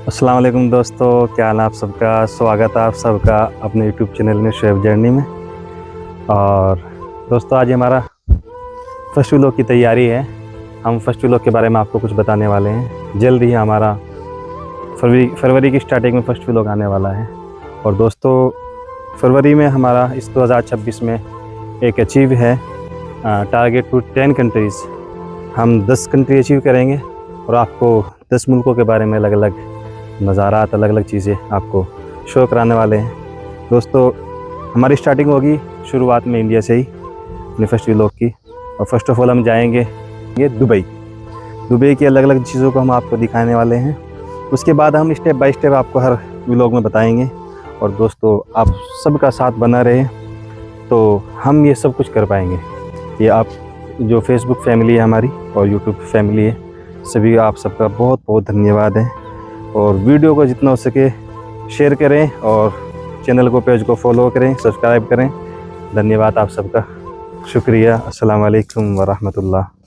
अस्सलाम वालेकुम दोस्तों, क्या हाल है आप सबका। स्वागत है आप सबका अपने यूट्यूब चैनल में शुएब जर्नी में। और दोस्तों आज हमारा फर्स्ट व्लॉग की तैयारी है। हम फर्स्ट व्लॉग के बारे में आपको कुछ बताने वाले हैं। जल्द ही हमारा फरवरी की स्टार्टिंग में फर्स्ट व्लॉग आने वाला है। और दोस्तों फरवरी में हमारा इस 2026 में एक अचीव है टारगेट टू 10 कंट्रीज़। हम 10 कंट्री अचीव करेंगे और आपको 10 मुल्कों के बारे में अलग अलग नज़ारात, अलग अलग चीज़ें आपको शो कराने वाले हैं। दोस्तों हमारी स्टार्टिंग होगी शुरुआत में इंडिया से ही अपने फर्स्ट व्लॉग की। और फर्स्ट ऑफ ऑल हम जाएंगे ये दुबई की अलग अलग चीज़ों को हम आपको दिखाने वाले हैं। उसके बाद हम स्टेप बाय स्टेप आपको हर व्लॉग में बताएंगे। और दोस्तों आप सबका साथ बना रहे तो हम ये सब कुछ कर पाएंगे। ये आप जो फेसबुक फैमिली है हमारी और यूट्यूब फैमिली है, सभी आप सबका बहुत बहुत धन्यवाद है। और वीडियो को जितना हो सके शेयर करें और चैनल को, पेज को फॉलो करें, सब्सक्राइब करें। धन्यवाद आप सबका, शुक्रिया। अस्सलाम वालेकुम व रहमतुल्लाह।